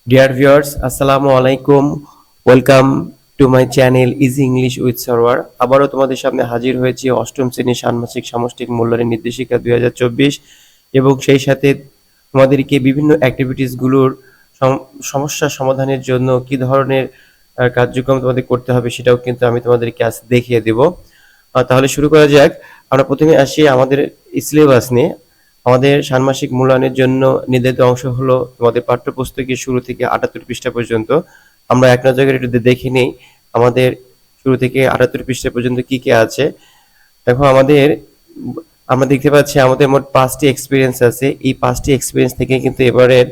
Dear viewers, Assalamu alaikum. Welcome to my channel Easy English with Sarwar. আবারও তোমাদের সামনে হাজির হয়েছি অষ্টম শ্রেণীর ষান্মাসিক সামষ্টিক মূল্যায়নের নির্দেশিকা 2024 এবং সেই সাথে তোমাদেরকে বিভিন্ন অ্যাক্টিভিটিসগুলোর সমস্যা সমাধানের জন্য কি ধরনের কার্যক্রম তোমাদের করতে হবে সেটাও কিন্তু আমি তোমাদেরকে আজ দেখিয়ে দেব। তাহলে শুরু করা যাক। আমরা প্রথমে আসি আমাদের সিলেবাস নিয়ে। আমাদের ষান্মাসিক মূল্যায়নের জন্য নির্ধারিত অংশ হলো তোমাদের পাঠ্যপুস্তকের শুরু থেকে 78 পৃষ্ঠা পর্যন্ত। আমরা এক নজরে একটু দেখে নিই আমাদের শুরু থেকে 78 পৃষ্ঠা পর্যন্ত কি কি আছে। দেখো আমরা দেখতে পাচ্ছি আমাদের মোট 5টি এক্সপিরিয়েন্স আছে। এই 5টি এক্সপিরিয়েন্স থেকে কিন্তু এবারের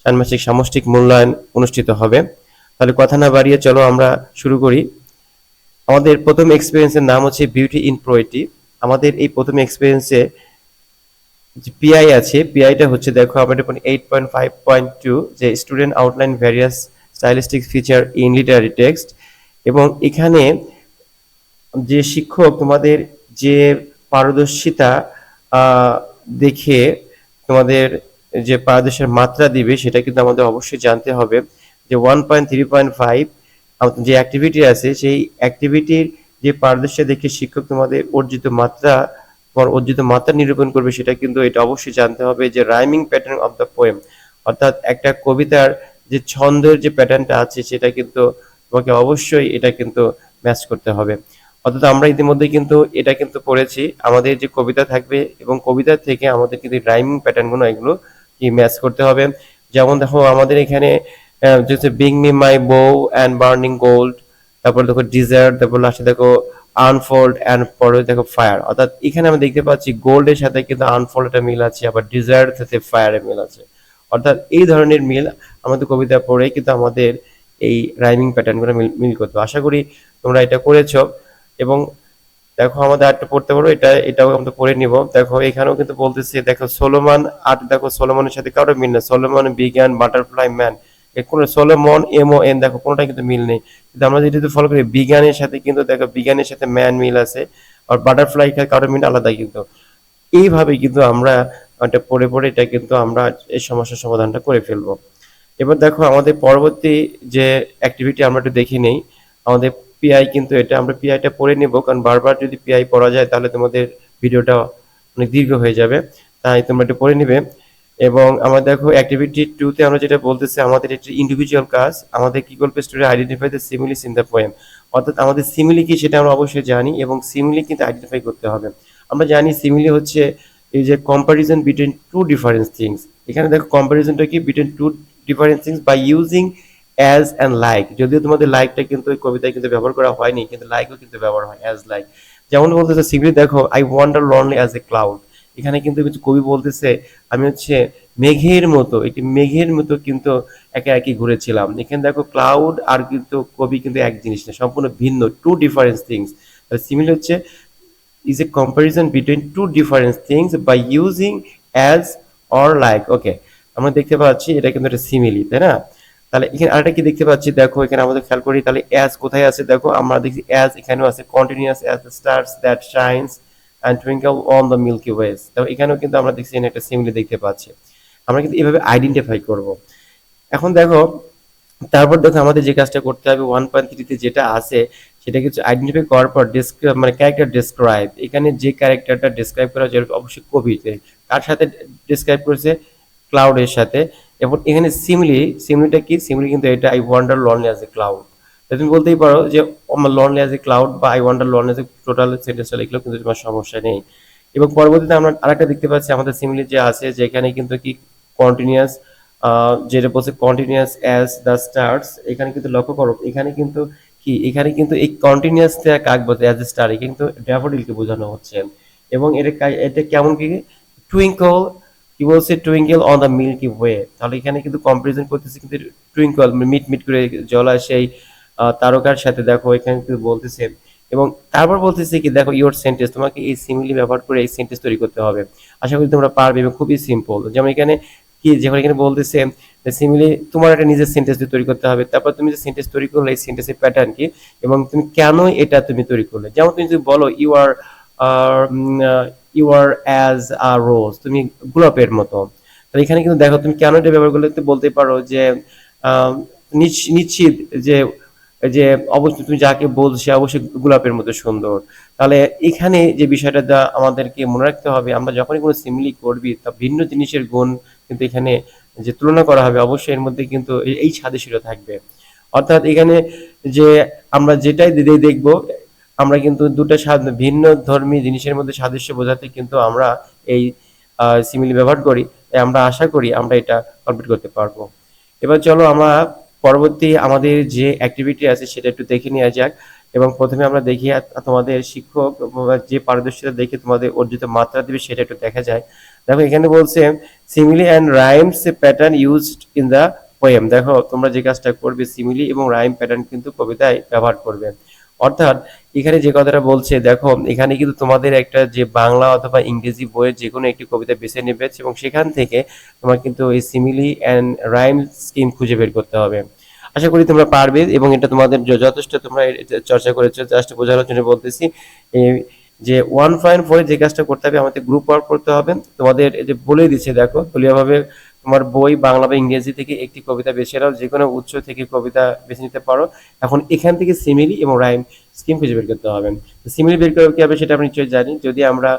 ষান্মাসিক সামষ্টিক মূল্যায়ন অনুষ্ঠিত হবে। তাহলে কথা না বাড়িয়ে চলো আমরা শুরু করি। আমাদের প্রথম এক্সপিরিয়েন্সের নাম হচ্ছে বিউটি ইন পোয়েট্রি। আমাদের এই প্রথম এক্সপিরিয়েন্সে যে পিআই আছে, পিআইটা হচ্ছে দেখো আমাদের 8.5.2 যে student outline various stylistic feature in literary text. এবং এখানে যে শিক্ষক তোমাদের যে পারদর্শিতা দেখে তোমাদের যে পারদর্শিতার মাত্রা দিবে সেটা কিন্তু আমাদের অবশ্যই জানতে হবে। যে 1.3.5 যে অ্যাক্টিভিটি আছে সেই অ্যাক্টিভিটির যে পারদর্শিতা দেখে শিক্ষক তোমাদের অর্জিত মাত্রা নিরূপণ করবে সেটা কিন্তু এটা অবশ্যই জানতে হবে। যে rhyming pattern of the poem, অর্থাৎ একটা কবিতার যে ছন্দের যে প্যাটার্নটা আছে সেটা কিন্তু তোমাকে অবশ্যই এটা কিন্তু ম্যাচ করতে হবে। অর্থাৎ আমরা ইতিমধ্যে কিন্তু এটা কিন্তু পড়েছি, আমাদের যে কবিতা থাকবে এবং কবিতা থেকে আমাদের কিন্তু রাইমিং প্যাটার্নগুলো এগুলো কি ম্যাচ করতে হবে। যেমন দেখো আমাদের এখানে যে বিং মি মাই বউ অ্যান্ড বার্নিং গোল্ড, তারপর দেখো ডিজায়ার, তারপর লাস্টে দেখো আনফোল্ড অ্যান্ড পরে দেখো ফায়ার। অর্থাৎ এখানে আমরা দেখতে পাচ্ছি গোল্ডের সাথে কিন্তু আনফোল্ড একটা মিল আছে, আবার ডিজায়ার সাথে ফায়ারের মিল আছে। অর্থাৎ এই ধরনের মিল আমাদের কবিতা পড়ে কিন্তু আমাদের এই রাইমিং প্যাটার্নগুলো মিল করতে। আশা করি তোমরা এটা করেছো। এবং দেখো আমাদের আরেকটা পড়তে পারো, এটাও আমরা পড়ে নিব। দেখো এখানেও কিন্তু বলতেছে, দেখো সোলোমন আর্ট, দেখো সোলোমনের সাথে কারো মিল নেই। সোলোমন বিজ্ঞান বাটারফ্লাই ম্যান, কোনো সোলোমন MON দেখো কোনোটা কিন্তু মিল নেই। কিন্তু আমরা যদি ফলো করি বিজ্ঞানের সাথে কিন্তু দেখো বিজ্ঞানের সাথে ম্যান মিল আছে, আর বাটারফ্লাই কারো মিল আলাদা। কিন্তু এইভাবে কিন্তু আমরা এটা পড়ে পড়ে এটা কিন্তু আমরা এই সমস্যার সমাধানটা করে ফেলবো। এবার দেখো আমাদের পরবর্তী যে অ্যাক্টিভিটি আমরা একটু দেখে নেই। আমাদের পিআই কিন্তু এটা আমরা পিআইটা পড়ে নেব, কারণ বারবার যদি পিআই পড়া যায় তাহলে তোমাদের ভিডিওটা অনেক দীর্ঘ হয়ে যাবে, তাই তোমরা এটা পড়ে নেবে। এবং আমরা দেখো অ্যাক্টিভিটি 2 তে আমরা যেটা বলতেছি আমাদের একটি ইন্ডিভিজুয়াল কাজ, আমাদের কি করবে student identify the similes in the poem. অর্থাৎ আমাদের সিমিলি কি সেটা আমরা অবশ্যই জানি এবং সিমিলি কিন্তু আইডেন্টিফাই করতে হবে। আমরা জানি সিমিলি হচ্ছে এই যে comparison between two different things. এখানে দেখো কম্পারিজনটা কি between two different things by using as and like. যদিও তোমাদের লাইকটা কিন্তু ওই কবিতায় কিন্তু ব্যবহার করা হয়নি, কিন্তু লাইকও কিন্তু ব্যবহার হয়, অ্যাজ লাইক। যেমন বলতেছে সিমিলি দেখো I wonder lonely as a cloud. এখানে কিন্তু কবি বলতেছে আমি হচ্ছে মেঘের মতো, একটি মেঘের মতো কিন্তু একা একই ঘুরেছিলাম। এখানে দেখো ক্লাউড আর কিন্তু কবি কিন্তু এক জিনিস না, সম্পূর্ণ ভিন্ন, টু ডিফারেন্ট থিংস। সিমিলি হচ্ছে is a comparison between two different things by using as or like. ওকে, আমরা দেখতে পাচ্ছি এটা কিন্তু একটা সিমিলি, তাই না? তাহলে এখানে আরেকটা কি দেখতে পাচ্ছি, দেখো এখানে আমাদের খেয়াল করি তাহলে অ্যাজ কোথায় আছে। দেখো আমরা দেখছি অ্যাজ এখানেও আছে, continuous as the stars that shines and twinkle on the milky ways. তো এখানেও কিন্তু আমরা দেখছি এখানে একটা সিমিলি দেখতে পাচ্ছি। আমরা কিন্তু এভাবে আইডেন্টিফাই করব। এখন দেখো তারপর দেখো আমাদের যে কাজটা করতে হবে 1.3 তে যেটা আছে সেটা কিছু আইডেন্টিফাই করার পর মানে ক্যারেক্টার ডেসক্রাইব। এখানে যে ক্যারেক্টারটা ডেসক্রাইব করা হয়েছে অবশ্যই কবিতে কার সাথে ডেসক্রাইব করেছে, ক্লাউডের সাথে। এবং এখানে সিমিলিটা কি, সিমিলি কিন্তু এটা I wonder lonely as a cloud. তুমি বলতেই পারো যে লনলি অ্যাজ এ ক্লাউড বা I wonder lonely as a, total সেন্টেন্সটা লিখলেও কিন্তু তোমার সমস্যা নেই। এবং পরবর্তীতে আমরা আরেকটা দেখতে পাচ্ছি আমাদের সিমিলি যে আছে যে এখানে কিন্তু কি কন্টিনিউয়াস, যেটা বলছে কন্টিনিউয়াস অ্যাজ দ্য স্টার্স। এখানে কিন্তু লক্ষ্য করো এখানে কিন্তু কি, এখানে কিন্তু এই কন্টিনিউয়াস কাক বলতে অ্যাজ এ স্টার, এখানে কিন্তু ড্যাফোডিলকে বোঝানো হচ্ছে। এবং এটা কেমন কি, টুইঙ্কল কি বলছে, twinkle on the milky way. তাহলে এখানে কিন্তু কম্পারিজন করতেছে কিন্তু টুইঙ্কল মিট মিট করে জ্বলা সেই তারকার সাথে। দেখো এখানে কিন্তু বলতেছে এবং তারপর বলতেছে কি দেখো ইওর সেন্টেন্স, তোমাকে এই সিমিলি ব্যবহার করে এই সেন্টেন্স তৈরি করতে হবে। আশা করি তোমরা পারবে এবং খুবই সিম্পল। যেমন এখানে কি, যখন এখানে বলতেছে সিমিলি তোমার একটা নিজের সেন্টেন্স তৈরি করতে হবে। তারপর তুমি যে সেন্টেন্স তৈরি করলে এই সেন্টেন্সের প্যাটার্ন কি এবং তুমি কেন এটা তুমি তৈরি করলে। যেমন তুমি যদি বলো ইউ আর অ্যাজ আ রোজ, তুমি গোলাপের মতো। তাহলে এখানে কিন্তু দেখো তুমি কেন এটা ব্যবহার করলে বলতে পারো যে আহ, নিশ্চিত যে যে অবশ্যই তুমি যাকে বলছো সে অবশ্যই গোলাপের মতো সুন্দর। তাহলে এখানে যে বিষয়টা আমাদেরকে মনে রাখতে হবে, আমরা যখনই কোনো সিমিলি করবি তা ভিন্ন জিনিসের গুণ কিন্তু এখানে যে তুলনা করা হবে অবশ্যই এর মধ্যে কিন্তু এই সাদৃশ্যতা থাকবে। অর্থাৎ এখানে যে আমরা যেটাই দেখব, আমরা কিন্তু দুটো ভিন্ন ধর্মী জিনিসের মধ্যে সাদৃশ্য বোঝাতে কিন্তু আমরা এই সিমিলি ব্যবহার করি। তাই আমরা আশা করি আমরা এটা কমপ্লিট করতে পারবো। এবার চলো আমরা পরবর্তী আমাদের যে অ্যাক্টিভিটি আছে সেটা একটু দেখে নেওয়া যাক। এবং প্রথমে আমরা দেখি তোমাদের শিক্ষক যে পারদর্শিতা দেখে তোমাদের অর্জিত মাত্রা দিবে সেটা একটু দেখা যায়। দেখো এখানে বলছে simile and rhymes pattern used in the poem. দেখো তোমরা যে কাজটা করবে সিমিলি এবং রাইম প্যাটার্ন কিন্তু কবিতায় ব্যবহার করবে। অর্থাৎ এখানে যে কথাটা বলছে দেখো এখানে কিন্তু তোমাদের একটা যে বাংলা অথবা ইংরেজি বইয়ের যে কোনো একটি কবিতা বেছে নেবে এবং সেখান থেকে তোমার কিন্তু এই সিমিলি অ্যান্ড রাইম স্কিম খুঁজে বের করতে হবে। আশা করি তোমরা পারবে এবং এটা তোমাদের যথেষ্ট তোমরা এটা চর্চা করেছো। জাস্ট বোঝানোর জন্য বলতেছি যে 1.4 যে কাজটা করতে হবে আমাদের গ্রুপ ওয়ার্ক করতে হবে। তোমাদের এই যে বলে দিচ্ছে দেখো দলীয়ভাবে তোমার বই বাংলা বা ইংরেজি থেকে একটি কবিতা বেছে নাও, যে কোনো উৎস থেকে কবিতা বেছে নিতে পারো। এখন এখান থেকে সিমিলি এবং রাইম স্কিম খুঁজে বের করতে হবে। সিমিলি বের করে কি হবে সেটা আমরা নিশ্চয়ই জানি। যদি আমরা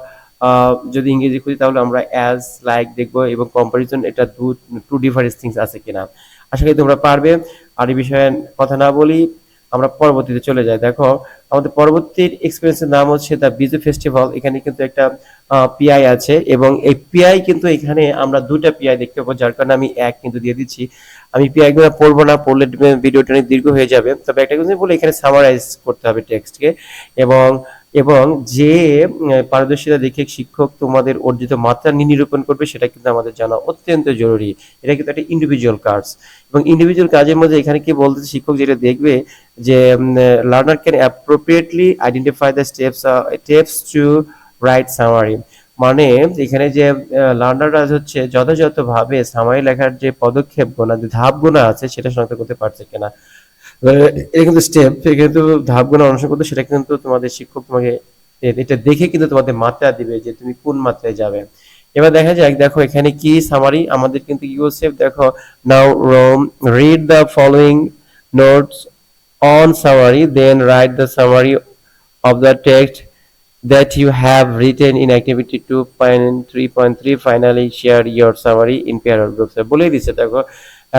যদি ইংরেজি খুঁজি তাহলে আমরা অ্যাজ লাইক দেখবো এবং কম্পারিজন, এটা টু ডিফারেন্ট থিংস আছে কিনা। আশা করি তোমরা পারবে। আর এই বিষয়ে কথা না বলি আমরা পরবর্তীতে চলে যাই। দেখো আমাদের পরবর্তী এক্সপিরিয়েন্সের নাম হচ্ছে দ্য বিজু ফেস্টিভ্যাল। এখানে কিন্তু একটা পিআই আছে এবং এই পিআই কিন্তু এখানে আমরা দুটা পিআই দেখতে পাবো, যার কারণে আমি এক কিন্তু দিয়ে দিচ্ছি। আমি পিআই গুলো পড়বো না, পড়লে ভিডিওটা অনেক দীর্ঘ হয়ে যাবে। তবে একটা কথা বলে এখানে সামারাইজ করতে হবে টেক্সটকে। এবং এবং যে পারদর্শিতা দেখে শিক্ষক তোমাদের অর্জিত মাত্রা নিরূপণ করবে সেটা কিন্তু আমাদের জানা অত্যন্ত জরুরি। এটা কিন্তু একটা ইন্ডিভিজুয়াল কাজ এবং ইন্ডিভিজুয়াল কাজের মধ্যে এখানে কি বলতে শিক্ষক যেটা দেখবে যে learner can appropriately identify the steps to write summary. মানে এখানে যে লার্নাররা হচ্ছে যথাযথভাবে সামারি লেখার যে পদক্ষেপগুলো ধাপগুলো আছে সেটা শনাক্ত করতে পারছে কিনা। এটা কিন্তু স্টেপ, কিন্তু ধাপগুলো অনুসরণ করতে সেটা কিন্তু তোমাদের শিক্ষক তোমাকে এটা দেখে কিন্তু তোমাদের মাত্রা দিবে যে তুমি কোন মাত্রায় যাবে। এবার দেখা যাক, দেখো এখানে কি সামারি আমাদের কিন্তু কি বলছে দেখো, now read the following notes on summary then write the summary of the text that you have written in activity 2.3.3. Finally share your summary in pair or groups। বলেই দিচ্ছে দেখো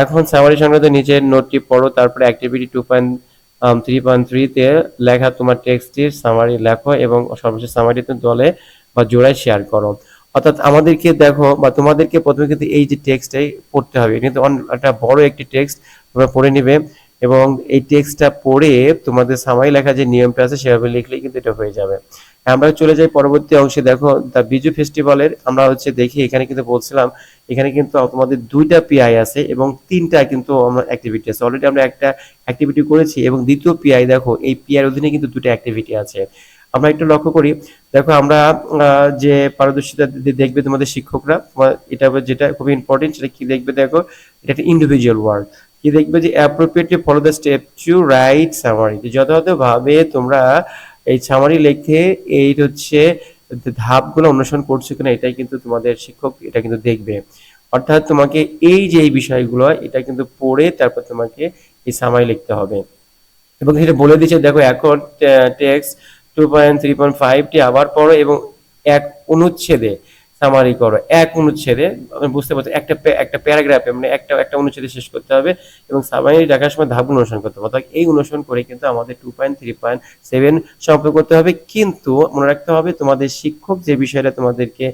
এখন সামারি সংক্রান্ত নিচের নোটটি পড়ো, তারপরে অ্যাক্টিভিটি 2.3.3 তে লেখা তোমার টেক্সটের সামারি লেখো এবং সর্বশেষ সামারিতে দলে বা জোড়ায় শেয়ার করো। অর্থাৎ আমাদেরকে দেখো বা তোমাদেরকে প্রথমে কিন্তু এই যে টেক্সটটাই পড়তে হবে, কিন্তু একটা বড় একটি টেক্সট তোমরা পড়ে নিবে এবং এই টেক্সটটা পড়ে তোমাদের সামারি লেখা যে নিয়মটা আছে সেভাবে লিখলেই কিন্তু এটা হয়ে যাবে। আমরা চলে যাই পরবর্তী অংশে। দেখো দ্য বিজু ফেস্টিভ্যালের আমরা হচ্ছে দেখি এখানে কিন্তু বলছিলাম এখানে কিন্তু তোমাদের দুইটা পিআই আছে এবং তিনটা কিন্তু আমরা অ্যাক্টিভিটি আছে। অলরেডি আমরা একটা অ্যাক্টিভিটি করেছি এবং দ্বিতীয় পিআই দেখো এই পিআই অধীনে কিন্তু দুটো অ্যাক্টিভিটি আছে। আমরা একটু লক্ষ্য করি, দেখো আমরা যে পারদর্শিতা দেখবে তোমাদের শিক্ষকরা, এটা যেটা খুব ইম্পর্টেন্ট সেটা কি দেখবে দেখো, এটা একটা ইন্ডিভিজুয়াল ওয়ার্ড। কি দেখবে যে appropriately follow the step to write summary, যথাযথভাবে তোমরা এই সামারি লেখে এই হচ্ছে ধাপগুলো অনুসরণ করছো কিনা এটাই কিন্তু তোমাদের শিক্ষক এটা কিন্তু দেখবে। অর্থাৎ তোমাকে এই যে এই বিষয়গুলো এটা কিন্তু পড়ে তারপর তোমাকে এই সামারি লিখতে হবে এবং সেটা বলে দিচ্ছে দেখো এখন টেক্সট 2.3.5 টি আবার পড়ো এবং এক অনুচ্ছেদে সামারি করো। এক অনুচ্ছেদে আমি বুঝতে পারছি একটা একটা প্যারাগ্রাফে মানে একটা একটা অনুচ্ছেদে শেষ করতে হবে এবং সামারি লেখার সময় ধাপগুলো অনুসরণ করতে হবে। অর্থাৎ এই অনুসরণ করে কিন্তু আমাদের 2.3.7 সমাপ্ত করতে হবে। কিন্তু মনে রাখতে হবে তোমাদের শিক্ষক যে বিষয়টা তোমাদেরকে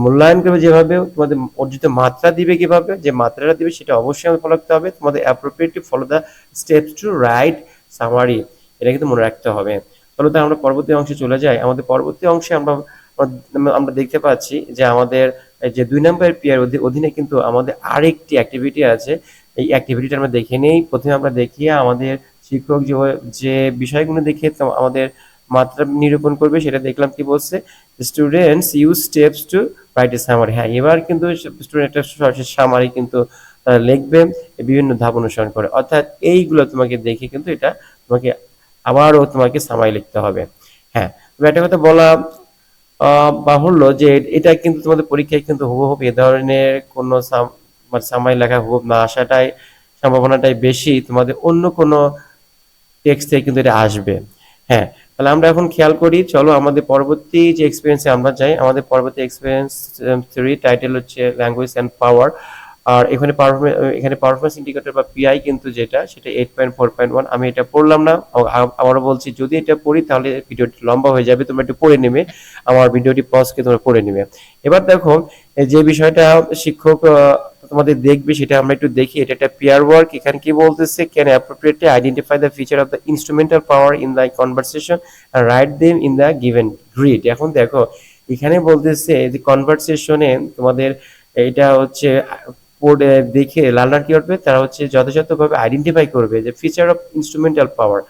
মূল্যায়ন করবে যেভাবে, তোমাদের অর্জিত মাত্রা দিবে কিভাবে, যে মাত্রাটা দিবে সেটা অবশ্যই আমাদের ফলো করতে হবে। তোমাদের appropriately follow the steps to write summary, এটা কিন্তু মনে রাখতে হবে। তাহলে তো আমরা পরবর্তী অংশে চলে যাই। আমাদের পরবর্তী অংশে আমরা আমরা দেখতে পাচ্ছি যে আমাদের যে 2 নম্বর পিয়ার অধীনে কিন্তু আমাদের আরেকটি অ্যাক্টিভিটি আছে। এই অ্যাক্টিভিটিটা আমরা দেখে নেই। প্রথমে আমরা দেখি আমাদের শিক্ষক যে বিষয়গুলো দেখে আমাদের মাত্রা নিরূপণ করবে সেটা দেখলাম কি বলছে, students use steps to write a summary. হ্যাঁ এবার কিন্তু স্টুডেন্ট একটা সামারি কিন্তু লিখবে বিভিন্ন ধাপ অনুসরণ করে। অর্থাৎ এইগুলো তোমাকে দেখে কিন্তু এটা তোমাকে আবারও তোমাকে সামারি লিখতে হবে। হ্যাঁ তবে একটা কথা বলা বাহুল্য যে এটা কিন্তু তোমাদের পরীক্ষায় কিন্তু হুবহু এ ধরনের কোনো মানে সামারি লেখা হুবহু না আসাটাই সম্ভাবনাটাই বেশি, তোমাদের অন্য কোনো টেক্সট থেকে কিন্তু এটা আসবে। হ্যাঁ, তাহলে আমরা এখন খেয়াল করি, চলো আমাদের পরবর্তী যে এক্সপিরিয়েন্সে আমরা যাই। আমাদের পরবর্তী এক্সপিরিয়েন্স 3 টাইটেল হচ্ছে ল্যাঙ্গুয়েজ অ্যান্ড পাওয়ার। আর এখানে পারফরমেন্স ইন্ডিকেটর বা পিআই কিন্তু যেটা সেটা 8.4.1। আমি এটা পড়লাম না, আবারও বলছি, যদি এটা পড়ি তাহলে ভিডিওটি লম্বা হয়ে যাবে, তোমরা একটু পড়ে নেবে, আমার ভিডিওটি পজ করে তোমরা পড়ে নেবে। এবার দেখো যে বিষয়টা শিক্ষক তোমাদের দেখবে সেটা আমরা একটু দেখি। এটা একটা পেয়ার ওয়ার্ক। এখানে কি বলতেছে, can appropriately identify the feature of the instrumental power in the conversation and write them in the given grid. এখন দেখো এখানে বলতেছে যে কনভারসেশনে তোমাদের এটা হচ্ছে দেখে লার্নার কি করবে, তারা হচ্ছে যথাযথভাবে আইডেন্টিফাই করবে যে feature of instrumental power.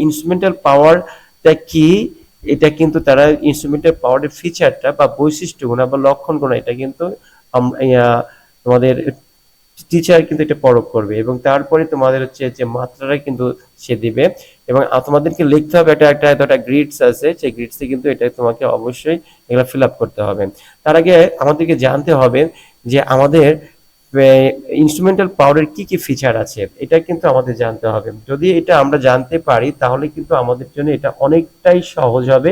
Instrumental পাওয়ারটা কি, এটা কিন্তু তারা ইনস্ট্রুমেন্টাল পাওয়ারের ফিচারটা বা বৈশিষ্ট্যগুণ বা লক্ষণগুণ এটা কিন্তু তোমাদের টিচার কিন্তু এটা পরখ করবে, এবং তারপরে তোমাদের হচ্ছে যে মাত্রাটা কিন্তু সে দিবে, এবং তোমাদেরকে লিখতে হবে। এটা একটা গ্রিডস আছে, সেই গ্রিডসে কিন্তু এটা তোমাকে অবশ্যই এগুলো ফিল আপ করতে হবে। তার আগে আমাদেরকে জানতে হবে যে আমাদের ইনস্ট্রুমেন্টাল পাওয়ারের কি কি ফিচার আছে, এটা কিন্তু আমাদের জানতে হবে। যদি এটা আমরা জানতে পারি তাহলে কিন্তু আমাদের জন্য এটা অনেকটাই সহজ হবে,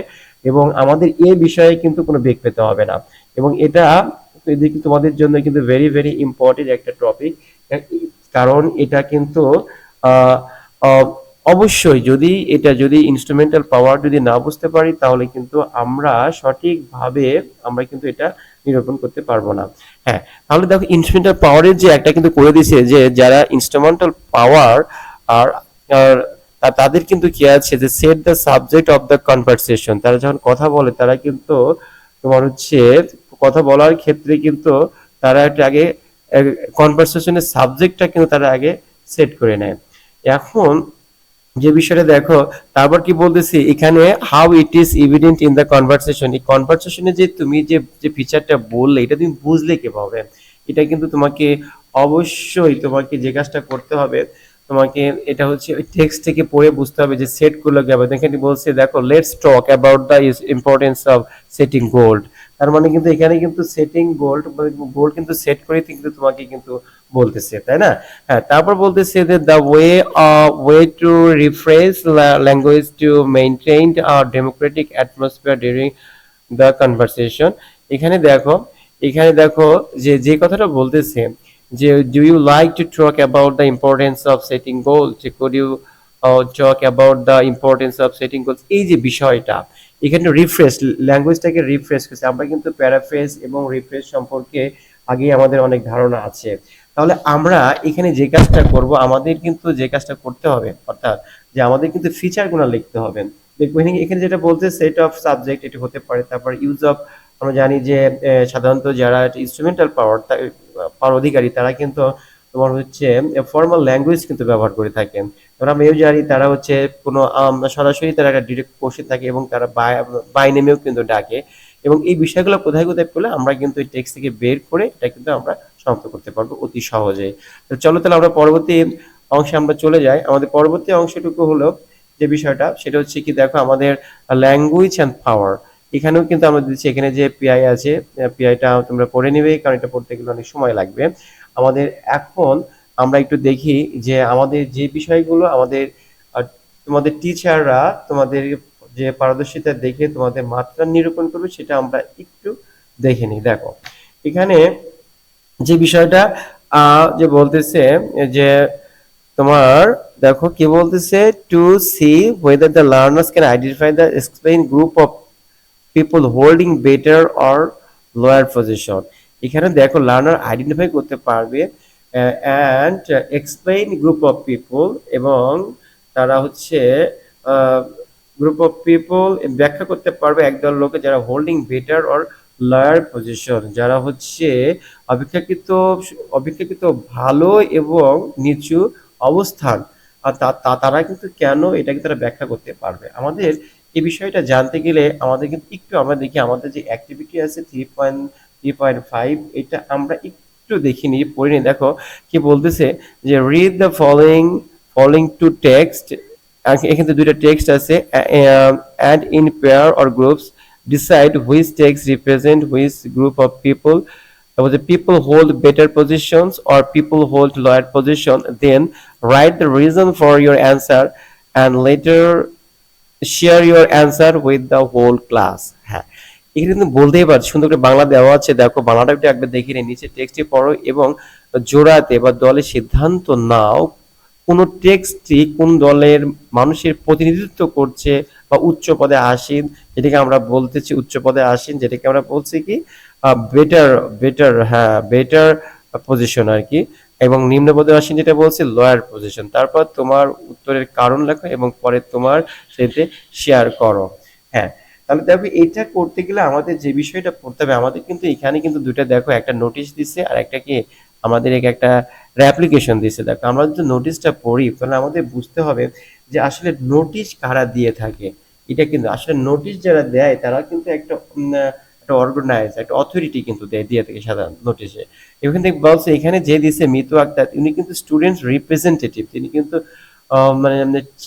এবং আমাদের এ বিষয়ে কিন্তু কোনো বেগ পেতে হবে না। এবং এটা তোমাদের জন্য কিন্তু ভেরি ভেরি ইম্পর্টেন্ট একটা টপিক, কারণ এটা কিন্তু আহ, আহ, অবশ্যই যদি ইনস্ট্রুমেন্টাল পাওয়ার যদি না বুঝতে পারি তাহলে কিন্তু আমরা সঠিকভাবে আমরা কিন্তু এটা নিরূপণ করতে পারবো না। হ্যাঁ, তাহলে দেখো ইনস্ট্রুমেন্টাল পাওয়ারের যে একটা কিন্তু করে দিছে যে যারা ইনস্ট্রুমেন্টাল পাওয়ার আর আর তাদের কিন্তু কি আছে যে set the subject of the conversation. তারা যখন কথা বলে তারা কিন্তু তোমার হচ্ছে কথা বলার ক্ষেত্রে কিন্তু তারা একটা আগে কনভারসেশনের সাবজেক্টটা কিন্তু তারা আগে সেট করে নেয়। এখন যে বিষয়টা দেখো, তারপর কি বলতেছি এখানে, how it is evident in the conversation. এই কনভারসেশনে যে তুমি যে ফিচারটা বললে এটা তুমি বুঝলে কিভাবে, এটা কিন্তু তোমাকে অবশ্যই তোমাকে যে কাজটা করতে হবে, তোমাকে এটা হচ্ছে ওই টেক্সট থেকে পড়ে বুঝতে হবে যে সেট গুলো কি হবে। এখানে বলছে দেখো, let's talk about the importance of setting gold. তার মানে কিন্তু এখানে কিন্তু সেটিং গোল্ড কিন্তু সেট করে কিন্তু তোমাকে কিন্তু বলতেছে, তাই না? হ্যাঁ, তারপর বলতেছে যে the way to refresh language to maintain democratic atmosphere during the conversation. এখানে দেখো যে কথাটা বলতেছে যে do you like to talk about the importance of setting goal, যে could you talk about the importance of setting goals. এই যে বিষয়টা এখানে রিফ্রেশ, ল্যাঙ্গুয়েজটাকে রিফ্রেশ করছে। আমরা কিন্তু প্যারাফ্রেজ এবং রিফ্রেশ সম্পর্কে আগে আমাদের অনেক ধারণা আছে। তাহলে আমরা এখানে যে কাজটা করব, আমাদের কিন্তু যে কাজটা করতে হবে, অর্থাৎ যে আমাদের কিন্তু ফিচারগুলো লিখতে হবে। দেখবো এখানে যেটা বলছে সেট অফ সাবজেক্ট, এটা হতে পারে। তারপর ইউজ অফ, আমরা জানি যে সাধারণত যারা ইনস্ট্রুমেন্টাল পাওয়ার অধিকারী তারা কিন্তু তোমার হচ্ছে ফর্মাল ল্যাঙ্গুয়েজ কিন্তু ব্যবহার করে থাকেন। এবার আমরা জানি তারা হচ্ছে কোনো সরাসরি তারা একটা ডিরেক্ট কোশ্চেন থাকে এবং তারা বাই নেমেও কিন্তু ডাকে, এবং এই বিষয়গুলো কোথায় কোথায় পেলে আমরা কিন্তু এই টেক্সট থেকে বের করে এটা কিন্তু আমরা সমাপ্ত করতে পারবো অতি সহজেই। তো চলো তাহলে আমরা পরবর্তী অংশে আমরা চলে যাই। আমাদের পরবর্তী অংশটুকু হলো যে বিষয়টা, সেটা হচ্ছে কি দেখো আমাদের ল্যাঙ্গুয়েজ অ্যান্ড পাওয়ার। এখানেও কিন্তু আমরা দিচ্ছি, এখানে যে পিআই আছে, পিআইটা তোমরা পড়ে নিবে, কারণ এটা পড়তে গেলে অনেক সময় লাগবে আমাদের। এখন আমরা একটু দেখি যে আমাদের যে বিষয়গুলো আমাদের তোমাদের টিচাররা তোমাদের যে পারদর্শিতা দেখে তোমাদের মাত্রা নিরূপণ করবে সেটা আমরা একটু দেখে নিই। দেখো এখানে যে বিষয়টা যে বলতেছে যে তোমার দেখো কি বলতেছে, to see whether the learners can identify the explain group of people holding better or lower position। এখানে দেখো লার্নার আইডেন্টিফাই করতে পারবে and explain group of people, এবং তারা হচ্ছে গ্রুপ অফ পিপল ব্যাখ্যা করতে পারবে একদল লোকে যারা holding better or lawyer position, যারা হচ্ছে অপেক্ষাকৃত অপেক্ষাকৃত ভালো এবং নিচু অবস্থান, আর তারা কিন্তু কেন এটাকে তারা ব্যাখ্যা করতে পারবে। আমাদের এই বিষয়টা জানতে গেলে আমাদের কিন্তু একটু আমরা দেখি আমাদের যে অ্যাক্টিভিটি আছে 3.5, এটা আমরা একটু দেখি নিয়ে পড়ে নিই। দেখো কি বলতেছে যে read the following two text. এখানে দুইটা টেক্সট আছে, and in pair or groups decide which text represent which group of people, তারপর যে people hold better positions or people hold lower position, then write the reason for your answer and later share your answer with the whole class. হ্যাঁ, এখানে কিন্তু বলতেই পারছি, সুন্দর করে বাংলা দেওয়া আছে, দেখো বাংলাটা একটু একবার দেখে নিয়ে নিচে টেক্সটটি পড়ো এবং জোড়াতে বা দলে সিদ্ধান্ত নাও কোন টেক্সটটি কোন দলের মানুষের প্রতিনিধিত্ব করছে বা উচ্চ পদে আসীন, যেটাকে আমরা বলতেছি উচ্চ পদে আসীন, যেটাকে আমরা বলছি কি বেটার বেটার হ্যাঁ বেটার পজিশন আর কি, এবং নিম্ন পদে আসীন যেটা বলছি লোয়ার পজিশন। তারপর তোমার উত্তরের কারণ লেখো এবং পরে তোমার সাথে শেয়ার করো। হ্যাঁ, তাহলে দেখো এটা করতে গেলে আমাদের যে বিষয়টা পড়তে হবে, আমাদের কিন্তু এখানে কিন্তু দুইটা দেখো, একটা নোটিশ দিছে আর একটা কি আমাদের একটা অ্যাপ্লিকেশন দিছে। দেখো আমরা যদি নোটিশটা পড়ি তাহলে আমাদের বুঝতে হবে যে আসলে নোটিশ কারা দিয়ে থাকে। এটা কিন্তু আসলে নোটিশ যারা দেয় তারা কিন্তু একটা অর্গানাইজ একটা অথরিটি কিন্তু দিয়ে থাকে সাধারণ নোটিশে। এখান থেকে বলছে এখানে যে দিছে মিতু আক্তার, উনি কিন্তু স্টুডেন্টস রিপ্রেজেন্টেটিভ, তিনি কিন্তু মানে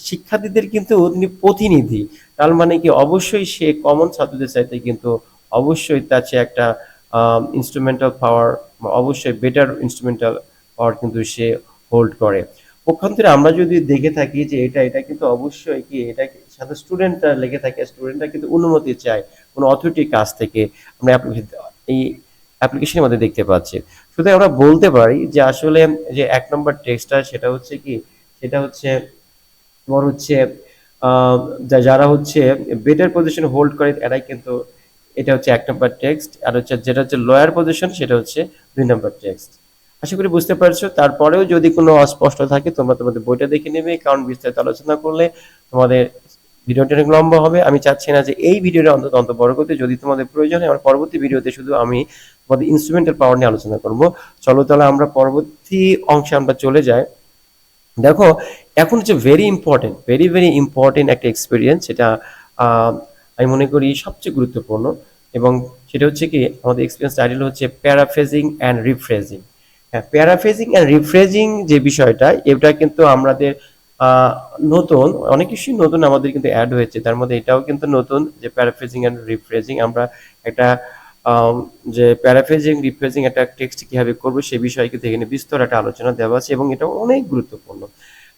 শিক্ষার্থীদের কিন্তু তিনি প্রতিনিধি। তার মানে কি অবশ্যই সে কমন ছাত্রদের চাইতে কিন্তু অবশ্যই তার চেয়ে একটা ইনস্ট্রুমেন্টাল পাওয়ার, অবশ্যই বেটার ইনস্ট্রুমেন্টাল পাওয়ার কিন্তু সে হোল্ড করে। পক্ষান্তরে আমরা যদি দেখে থাকি যে এটা কিন্তু অবশ্যই কি এটা সাথে স্টুডেন্টরা লেগে থাকে, স্টুডেন্টরা কিন্তু অনুমতি চায় কোনো অথরিটির কাছ থেকে। আমরা এই অ্যাপ্লিকেশনের মধ্যে দেখতে পাচ্ছি। সুতরাং আমরা বলতে পারি যে আসলে যে ১ নম্বর টেক্সটটা সেটা হচ্ছে কি, সেটা হচ্ছে তোমার হচ্ছে যারা হচ্ছে বেটার পজিশন হোল্ড করে এরাই কিন্তু, এটা হচ্ছে ১ নম্বর টেক্সট। আর হচ্ছে যেটা হচ্ছে লোয়ার পজিশন সেটা হচ্ছে ২ নম্বর টেক্সট। আশা করি বুঝতে পারছো। তারপরেও যদি কোনো অস্পষ্ট থাকে তোমরা তোমাদের বইটা দেখে নেবে, কারণ বিস্তারিত আলোচনা করলে তোমাদের ভিডিওটা অনেক লম্বা হবে। আমি চাচ্ছি না যে এই ভিডিওটা অন্তত বড় করতে। যদি তোমাদের প্রয়োজন হয় আমার পরবর্তী ভিডিওতে শুধু আমি তোমাদের ইনস্ট্রুমেন্টাল পাওয়ার নিয়ে আলোচনা করব। চলো তাহলে আমরা পরবর্তী অংশে আমরা চলে যাই। দেখো এখন হচ্ছে ভেরি ভেরি ইম্পর্টেন্ট একটা এক্সপিরিয়েন্স, সেটা আমি মনে করি সবচেয়ে গুরুত্বপূর্ণ, এবং সেটা হচ্ছে কি আমাদের এক্সপিরিয়েন্স টাইটেল হচ্ছে প্যারাফ্রেজিং অ্যান্ড রিফ্রেজিং। হ্যাঁ, প্যারাফ্রেজিং অ্যান্ড রিফ্রেজিং যে বিষয়টা, এটা কিন্তু আমাদের নতুন অনেক কিছুই নতুন আমাদের কিন্তু অ্যাড হয়েছে, তার মধ্যে এটাও কিন্তু নতুন যে প্যারাফ্রেজিং অ্যান্ড রিফ্রেজিং। আমরা একটা যে প্যারাফ্রেজিং রিফ্রেজিং একটা টেক্সট কিভাবে করবো সে বিষয়ে কিন্তু এখানে বিস্তর একটা আলোচনা দেওয়া আছে এবং এটা অনেক গুরুত্বপূর্ণ।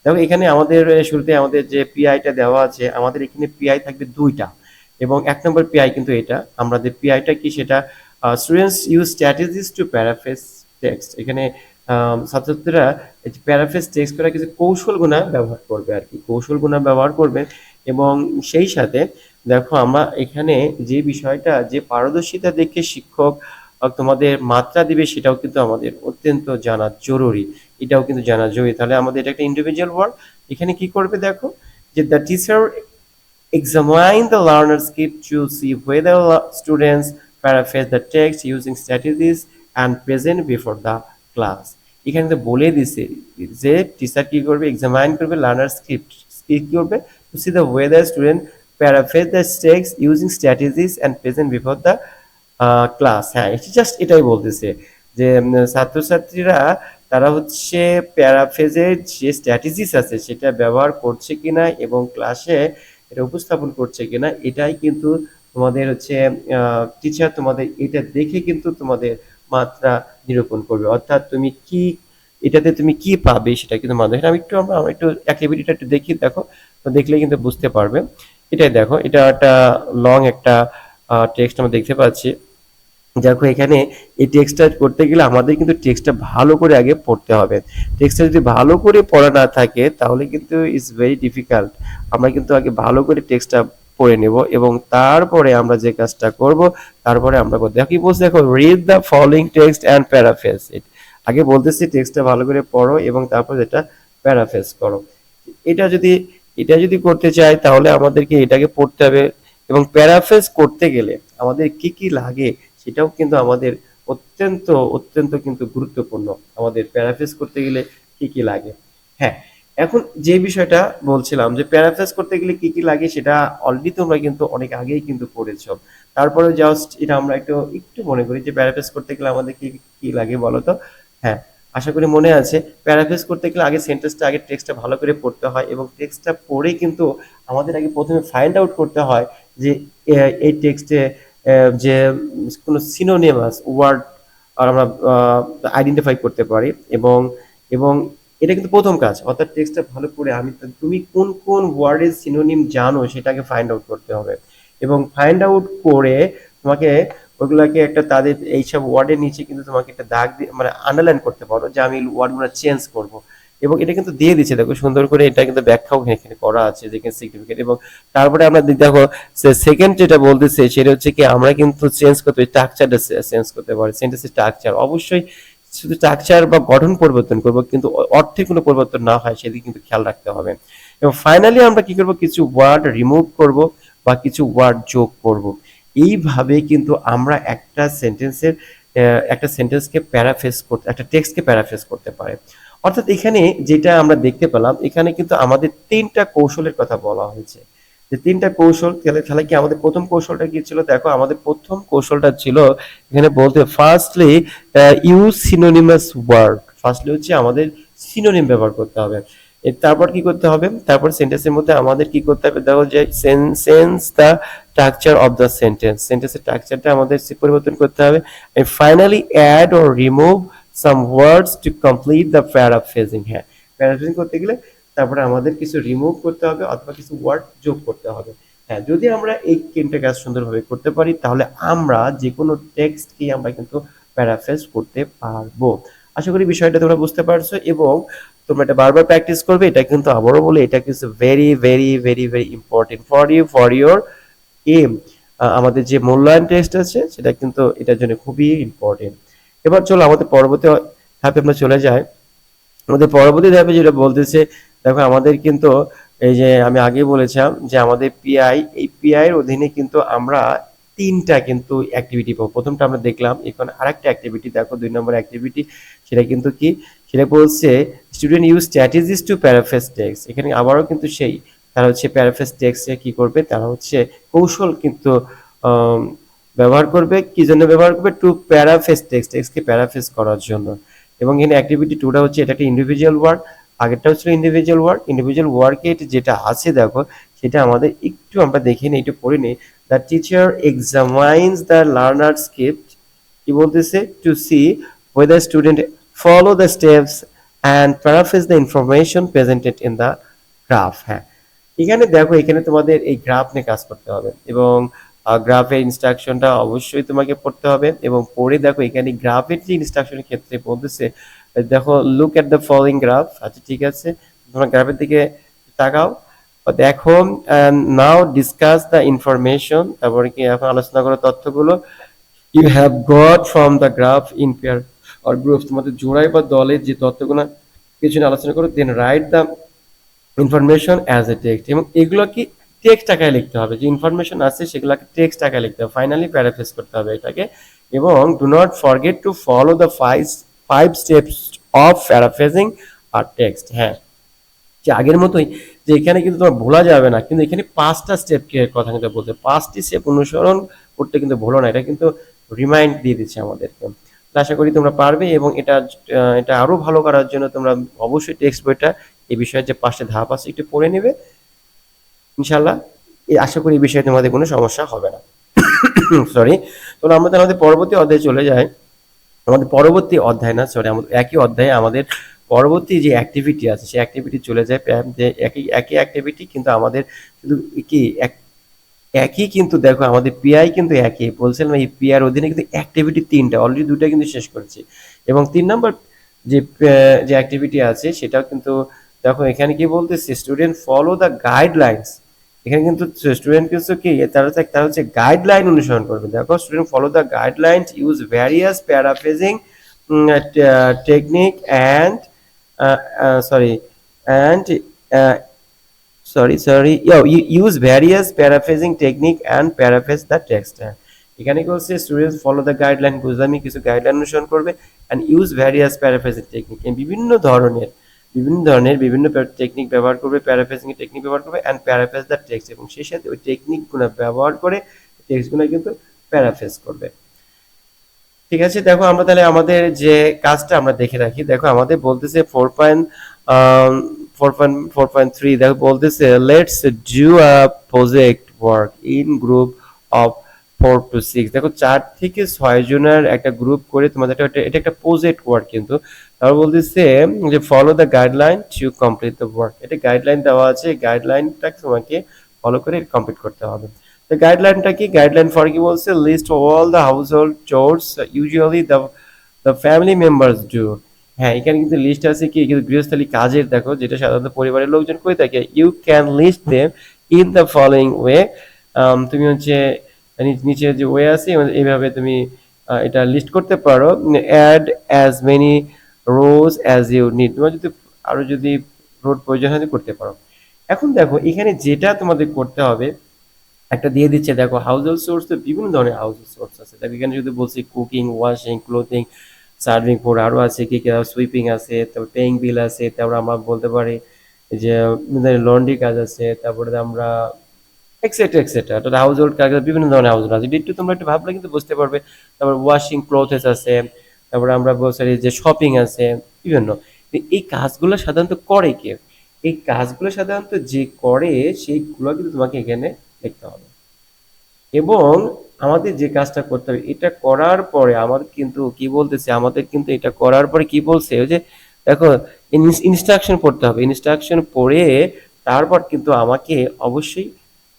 দেখো এখানে আমাদের শুরুতে আমাদের যে পিআইটা দেওয়া আছে, আমাদের এখানে পিআই থাকবে ২টা এবং ১ নম্বর পিআই কিন্তু এটা। আমাদের পিআইটা কি সেটা students use strategies to paraphrase text. এখানে ছাত্রছাত্রীরা প্যারাফ্রেজ টেক্সট করার কিছু কৌশলগুলো ব্যবহার করবে আর কি, কৌশলগুলো ব্যবহার করবে। এবং সেই সাথে দেখো আমরা এখানে যে বিষয়টা যে পারদর্শিতা দেখে শিক্ষক তোমাদের মাত্রা দিবে সেটাও কিন্তু আমাদের অত্যন্ত জানা জরুরি, এটাও কিন্তু জানা জরুরি। তাহলে আমাদের এটা একটা ইন্ডিভিজুয়াল ওয়ার্ক। এখানে কি করবে দেখো যে the teacher examine the learner script to see whether students paraphrase the text using strategies and present before the class. এখানে তো বলে দিছে যে টিচার কি করবে, এক্সামাইন করবে লার্নার স্ক্রিপ্ট, কি করবে to see the whether student paraphrase the text using strategies and present before the class. হ্যাঁ, জাস্ট এটাই বলতেছে যে ছাত্রছাত্রীরা তারা হচ্ছে প্যারাফ্রেজের যে স্ট্র্যাটেজিস আছে সেটা ব্যবহার করছে কিনা এবং ক্লাসে এটা উপস্থাপন করছে কিনা, এটাই কিন্তু তোমাদের হচ্ছে টিচার তোমাদের এটা দেখে কিন্তু তোমাদের মাত্রা নিরূপণ করবে। অর্থাৎ তুমি কি এটাতে তুমি কি পাবে সেটা কিন্তু মাধ্যমে আমরা একটু অ্যাক্টিভিটিটা একটু দেখি। দেখো তো দেখলে কিন্তু বুঝতে পারবে। এটাই দেখো, এটা একটা লং একটা টেক্সট আমরা দেখতে পাচ্ছি। দেখো এখানে এই টেক্সটটা করতে গেলে আমাদের কিন্তু টেক্সটটা ভালো করে আগে পড়তে হবে। টেক্সটটা যদি ভালো করে পড়া না থাকে তাহলে কিন্তু ইটস ভেরি ডিফিকাল্ট। আমরা কিন্তু আগে ভালো করে টেক্সটটা পড়ে নেব এবং তারপরে আমরা যে কাজটা করব তারপরে আমরা দেখো কি বলছি, দেখো read the following text and paraphrase it. আগে বলতেছি টেক্সটটা ভালো করে পড়ো এবং তারপর যেটা প্যারাফ্রেজ করো। এটা যদি এটা যদি করতে চাই তাহলে আমাদেরকে এটাকে পড়তে হবে এবং প্যারাফ্রেজ করতে গেলে আমাদের কি কি লাগে সেটাও কিন্তু আমাদের অত্যন্ত অত্যন্ত কিন্তু গুরুত্বপূর্ণ। আমাদের প্যারাফ্রেজ করতে গেলে কি কি লাগে। হ্যাঁ, এখন যে বিষয়টা বলছিলাম যে প্যারাফ্রেজ করতে গেলে কি কি লাগে সেটা অলরেডি তোমরা কিন্তু অনেক আগেই কিন্তু পড়েছো। তারপরে জাস্ট এটা আমরা একটু একটু মনে করি যে প্যারাফ্রেজ করতে গেলে আমাদের কি কি লাগে বলো তো। হ্যাঁ, আশা করি মনে আছে। প্যারাফ্রেজ করতে গেলে আগে সেন্টেন্সটা আগে টেক্সটটা ভালো করে পড়তে হয় এবং টেক্সটটা পড়ে কিন্তু আমাদের আগে প্রথমে ফাইন্ড আউট করতে হয় যে এই টেক্সটে যে কোনো সিনোনিমাস ওয়ার্ড আর আমরা আইডেন্টিফাই করতে পারি। এবং এবং এটা কিন্তু প্রথম কাজ, অর্থাৎ টেক্সটটা ভালো করে তুমি কোন কোন ওয়ার্ডের সিনোনিম জানো সেটাকে ফাইন্ড আউট করতে হবে, এবং ফাইন্ড আউট করে তোমাকে ওগুলাকে একটা তাদের এইসব ওয়ার্ডের নিচে কিন্তু তোমাকে একটা দাগ দিয়ে মানে আন্ডারলাইন করতে পারো যে আমি ওয়ার্ডগুলো চেঞ্জ করব। এবং এটা কিন্তু দিয়ে দিচ্ছে, দেখো সুন্দর করে এটা কিন্তু ব্যাখ্যাও এখানে করা আছে যে সিগনিফিকেন্ট। এবং তারপরে আমরা দেখো সেকেন্ড যেটা বলতেছে সেটা হচ্ছে কি আমরা কিন্তু চেঞ্জ করতে স্ট্রাকচারটা চেঞ্জ করতে পারি, সেন্টেন্সের স্ট্রাকচার। অবশ্যই শুধু স্ট্রাকচার বা গঠন পরিবর্তন করব, কিন্তু অর্থে কোনো পরিবর্তন না হয় সেদিকে কিন্তু খেয়াল রাখতে হবে। এবং ফাইনালি আমরা কি করব, কিছু ওয়ার্ড রিমুভ করব বা কিছু ওয়ার্ড যোগ করব। এইভাবে কিন্তু আমরা একটা সেন্টেন্সকে প্যারাফ্রেজ করতে, একটা টেক্সটকে প্যারাফ্রেজ করতে পারে। অর্থাৎ এখানে যেটা আমরা দেখতে পেলাম, এখানে কিন্তু আমাদের 3টা কৌশলের কথা বলা হয়েছে। যে 3টা কৌশল, তাহলে কি আমাদের প্রথম কৌশলটা কি ছিল? দেখো আমাদের প্রথম কৌশলটা ছিল এখানে বলতে, firstly use synonymous word. Firstly হচ্ছে আমাদের সিনোনিম ব্যবহার করতে হবে। তারপর কি করতে হবে, তারপর সেন্টেন্সের মধ্যে আমাদের কি করতে হবে, দেখো যে sense the structure of the sentence, সেন্টেন্সের স্ট্রাকচারটা আমাদের পরিবর্তন করতে হবে। And finally add or remove some words to complete the paraphrasing. হ্যাঁ, প্যারাফ্রেজিং করতে গেলে তারপরে আমাদের কিছু রিমুভ করতে হবে অথবা কিছু ওয়ার্ড যোগ করতে হবে। হ্যাঁ, যদি আমরা এই 3টা কাজ সুন্দরভাবে করতে পারি তাহলে আমরা যে কোনো টেক্সটকে আমরা কিন্তু প্যারাফ্রেজ করতে পারবো। আশা করি বিষয়টা তোমরা বুঝতে পারছো, এবং তোমরা এটা বারবার প্র্যাকটিস করবে। এটা কিন্তু আবারও বলে, এটা কিন্তু very very very very important for your aim. আমাদের যে মূল্যায়ন টেস্ট আছে সেটা কিন্তু এটার জন্য খুবই ইম্পর্টেন্ট। এবার চলো আমাদের পরবর্তী ধাপে আমরা চলে যাই। আমাদের পরবর্তী ধাপে যেটা বলতেছে, দেখো আমাদের কিন্তু এই যে আমি আগে বলেছিলাম যে আমাদের পিআই, এই পিআই এর অধীনে কিন্তু আমরা 3টা কিন্তু অ্যাক্টিভিটি পাবো। প্রথমটা আমরা দেখলাম, এখন আরেকটা অ্যাক্টিভিটি দেখো, 2 নম্বর অ্যাক্টিভিটি। সেটা কিন্তু কি, সেটা বলছে student use strategies to paraphrase text. এখানে আবারও কিন্তু সেই তারা হচ্ছে প্যারাফ্রেজ টেক্সটে কি করবে, তারা হচ্ছে কৌশল কিন্তু আম, ব্যবহার করবে। কি জন্য ব্যবহার করবে? টু প্যারাফ্রেজ টেক্সটকে প্যারাফ্রেজ করার জন্য। এবং এখানে অ্যাক্টিভিটি 2টা হচ্ছে, এটা একটা ইন্ডিভিজুয়াল ওয়ার্ক, আগেরটা হচ্ছে ইন্ডিভিজুয়াল ওয়ার্ক। ইন্ডিভিজুয়াল ওয়ার্কে যেটা আছে দেখো সেটা আমাদের একটু আমরা দেখে নিই, একটু পড়ে নিই। The teacher examines the learner script, কি বলতেছে, to see whether student follow the steps and paraphrase the information presented in the graph। হ্যাঁ, এখানে দেখো এখানে তোমাদের এই গ্রাফ নিয়ে কাজ করতে হবে, এবং গ্রাফের ইনস্ট্রাকশনটা অবশ্যই তোমাকে পড়তে হবে। এবং পড়ে দেখো এখানে গ্রাফের যে ইনস্ট্রাকশনের ক্ষেত্রে বলতেছে, দেখো look at the following graph. আচ্ছা ঠিক আছে, তোমরা গ্রাফের দিকে তাকাও, দেখো নাও ডিসকাস দ্য ইনফরমেশন। তারপরে কি এখন আলোচনা করো তথ্যগুলো you have got from the graph in pair or group. তোমাদের জোড়ায় বা দলের যে তথ্যগুলো কিছু আলোচনা করো, then write the information as a text. এবং এগুলো কি টেক্সট আকারে লিখতে হবে, যে ইনফরমেশন আছে সেগুলোকে টেক্সট আকারে লিখতে হবে। ফাইনালি প্যারাফ্রেজ করতে হবে এটাকে। এবং do not forget to follow the five steps of paraphrasing our text. হ্যাঁ, যে আগের মতোই, যে এখানে কিন্তু তোমার ভোলা যাবে না, কিন্তু এখানে 5টা স্টেপ কথা কিন্তু বলতে, 5টি স্টেপ অনুসরণ করতে কিন্তু ভুলো না। এটা কিন্তু রিমাইন্ড দিয়ে দিচ্ছে আমাদেরকে। আশা করি তোমরা পারবে, এবং এটা আরো ভালো করার জন্য তোমরা অবশ্যই টেক্সট বইটা এই বিষয়ে যে 5টা ধাপ আছে একটু পড়ে নেবে। ইনশাল্লাহ আশা করি এই বিষয়ে তোমাদের কোনো সমস্যা হবে না। সরি, তো আমরা আমাদের পরবর্তী অধ্যায়ে চলে যাই। আমাদের পরবর্তী অধ্যায় না, সরি, আমাদের একই অধ্যায়ে আমাদের পরবর্তী যে অ্যাক্টিভিটি আছে সেই অ্যাক্টিভিটি চলে যায়। যে একই অ্যাক্টিভিটি কিন্তু আমাদের শুধু কি একই, কিন্তু দেখো আমাদের পিআই কিন্তু একই বলছিলাম, এই পিআর অধীনে কিন্তু অ্যাক্টিভিটি 3টা, অলরেডি 2টা কিন্তু শেষ করেছি। এবং 3 নম্বর যে যে অ্যাক্টিভিটি আছে সেটাও কিন্তু দেখো এখানে কি বলতেছে, স্টুডেন্ট ফলো দ্য গাইডলাইন্স। এখানে কিন্তু স্টুডেন্ট কিন্তু কি তারা হচ্ছে গাইডলাইন অনুসরণ করবে। দেখো student follow the guidelines, use various paraphrasing technique and sorry and use various paraphrasing technique and paraphrase the text। এখানে কি হচ্ছে, স্টুডেন্টস ফলো দ্য গাইডলাইন, বুঝলামই কিছু গাইডলাইন অনুসরণ করবে, and use various paraphrasing technique, বিভিন্ন টেকনিক ব্যবহার করবে, প্যারাফ্রেজিং টেকনিক ব্যবহার করবে, এন্ড প্যারাফ্রেজ দ্য টেক্সট, এবং সেই সাথে ওই টেকনিকগুলো ব্যবহার করে টেক্সটগুলো কিন্তু প্যারাফ্রেজ করবে। ঠিক আছে, দেখো আমরা তাহলে আমাদের যে কাজটা আমরা দেখে রাখি। দেখো আমাদের বলতেছে 4.3, দেখো বলতেছে let's do a project work in group of 4 to 6, দেখো 4 থেকে 6 জনের একটা গ্রুপ করে তোমাদের এটা একটা প্রজেক্ট ওয়ার্ক কিন্তু। তারপর বলতেছে যে follow the guideline two complete the work, এটা গাইডলাইন দেওয়া আছে, গাইডলাইনটা তোমাকে ফলো করে কমপ্লিট করতে হবে। তো গাইডলাইনটা কি, গাইডলাইন ফর কি বলছে, list all the household chores usually the family members do. হ্যাঁ, এখানে কিন্তু লিস্ট আছে কি, কিন্তু গৃহস্থালী কাজের, দেখো যেটা সাধারণত পরিবারের লোকজন করে থাকে। You can list them in the following way, তুমি হচ্ছে নিচে যে ওয়ে আছে এইভাবে তুমি এটা লিস্ট করতে পারো। Add as many rows as you need, তোমার যদি আরো যদি রোড প্রয়োজন হয় করতে পারো। এখন দেখো এখানে যেটা তোমাদের করতে হবে, একটা দিয়ে দিচ্ছে দেখো হাউস হোল্ড সোর্স, তো বিভিন্ন ধরনের হাউস হোল্ড সোর্স আছে। দেখো এখানে যদি বলছি cooking, washing, clothing, serving food, আরো আছে কি কি, সুইপিং আছে, তারপর পেইং বিল আছে, তারপর আমরা বলতে পারি যে লন্ড্রি কাজ আছে, তারপরে আমরা এক্সেট্রা এক্সেট্রা, অর্থাৎ হাউস হোল্ড কাজ বিভিন্ন ধরনের হাউস হোল্ড আছে, একটু তোমরা একটু ভাবলে কিন্তু বুঝতে পারবে। তারপর ওয়াশিং ক্লোথেস আছে, তারপরে আমরা বলতে পারি যে শপিং আছে বিভিন্ন। এই কাজগুলো সাধারণত করে কে, এই কাজগুলো সাধারণত যে করে সেইগুলো কিন্তু তোমাকে এখানে দেখতে হবে। এবং আমাদের যে কাজটা করতে হবে, এটা করার পরে আমাদের কিন্তু কি বলতেছে, আমাদের কিন্তু এটা করার পরে কি বলছে, ওই যে দেখো ইনস্ট্রাকশন পড়তে হবে, ইনস্ট্রাকশন পড়ে তারপর কিন্তু আমাকে অবশ্যই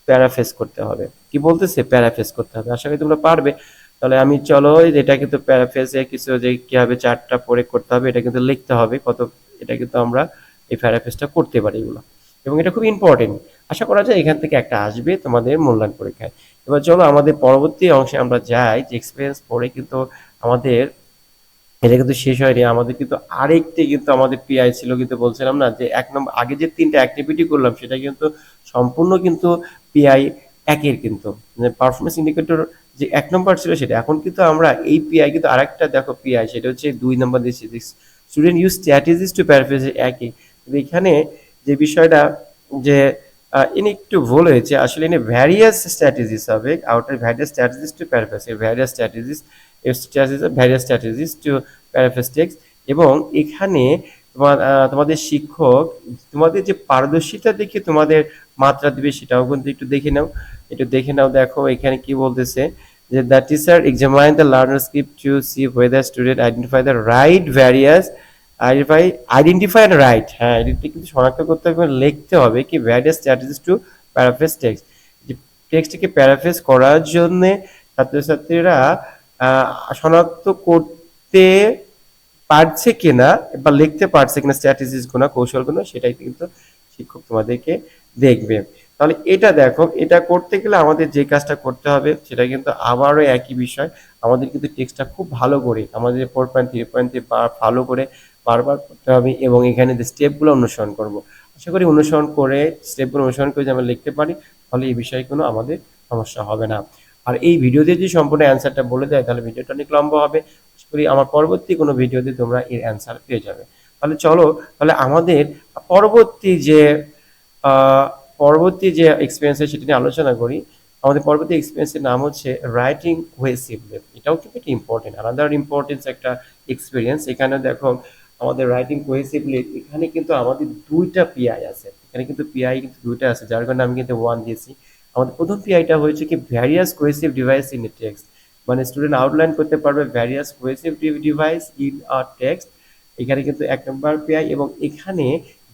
প্যারাফেস করতে হবে। কি বলতেছে, প্যারাফেস করতে হবে। আশা করি তোমরা পারবে। তাহলে আমি চলো এটা কিন্তু প্যারাফেসে কিছু যে কিভাবে চারটা পড়ে করতে হবে এটা কিন্তু লিখতে হবে কত, এটা কিন্তু আমরা এই প্যারাফেসটা করতে পারি এগুলো, এবং এটা খুব ইম্পর্টেন্ট। আশা করা যায় এখান থেকে একটা আসবে তোমাদের মূল্যায়ন পরীক্ষায়। এবার চলো আমাদের পরবর্তী অংশে আমরা যাই, যে এক্সপিরিয়েন্স পড়ে কিন্তু আমাদের এটা কিন্তু শেষ হয়নি, আমাদের কিন্তু আরেকটি কিন্তু আমাদের পিআই ছিল, কিন্তু বলছিলাম না যে 1 নম্বর আগে যে 3টা অ্যাক্টিভিটি করলাম সেটা কিন্তু সম্পূর্ণ কিন্তু পিআই একের কিন্তু পারফরমেন্স ইন্ডিকেটর যে 1 নম্বর ছিল সেটা, এখন কিন্তু আমরা এই পিআই কিন্তু আরেকটা দেখো পিআই, সেটা হচ্ছে 2 নম্বর দিচ্ছি, student use strategies to paraphrase একই। কিন্তু এখানে যে বিষয়টা যে ইনি একটু ভুল হয়েছে, আসলে ইনি ভ্যারিয়াস স্ট্র্যাটেজিস হবে, outer various strategies to paraphrase, various strategies various strategies to paraphrase text. এবং এখানে তোমাদের শিক্ষক তোমাদের যে পারদর্শিতা দেখে তোমাদের মাত্রা দিবে সেটাও কিন্তু একটু দেখে নাও, একটু দেখে নাও। দেখো এখানে কি বলতেছে যে the teacher examine the learner script to see whether student identify the write various, identify and write, হ্যাঁ এটা কিন্তু শনাক্ত করতে হবে, লিখতে হবে কি various strategies to paraphrase text, যে টেক্সটকে প্যারাফ্রেজ করার জন্য ছাত্রছাত্রীরা শনাক্ত করতে পারছে কিনা বা লিখতে পারছে কিনা স্ট্র্যাটেজিস গুলো, কৌশলগুলো, সেটাই কিন্তু শিক্ষক তোমাদেরকে দেখবে। তাহলে এটা দেখো, এটা করতে গেলে আমাদের যে কাজটা করতে হবে সেটা কিন্তু আবারও একই বিষয়, আমাদের কিন্তু টেক্সটটা খুব ভালো করে আমাদের 4.3.3 ভালো করে বারবার করতে হবে, এবং এখানে যে স্টেপগুলো অনুসরণ করব, আশা করি অনুসরণ করে স্টেপগুলো অনুসরণ করে যদি আমরা লিখতে পারি তাহলে এই বিষয়ে কোনো আমাদের সমস্যা হবে না। আর এই ভিডিওতে যদি সম্পূর্ণ অ্যান্সারটা বলে দেয় তাহলে ভিডিওটা অনেক লম্বা হবে, আশা করি আমার পরবর্তী কোনো ভিডিওতে তোমরা এর অ্যান্সার পেয়ে যাবে। তাহলে চলো, তাহলে আমাদের পরবর্তী যে আহ, পরবর্তী যে এক্সপিরিয়েন্স সেটা নিয়ে আলোচনা করি। আমাদের পরবর্তী এক্সপিরিয়েন্সের নাম হচ্ছে রাইটিং কোহেসিভলি, এটাও কিন্তু একটা ইম্পর্টেন্ট, আলাদা ইম্পর্টেন্স একটা এক্সপিরিয়েন্স। এখানে দেখো আমাদের রাইটিং কোহেসিভলি, এখানে কিন্তু আমাদের 2টা পিআই আছে, এখানে কিন্তু পিআই কিন্তু 2টা আছে, যার কারণে আমি কিন্তু 1 দিয়েছি। আমাদের প্রথম পিআইটা হয়েছে কি various cohesive device in a text, মানে স্টুডেন্ট আউটলাইন করতে পারবে various cohesive device in a text, এখানে কিন্তু 1 নম্বর পিআই। এবং এখানে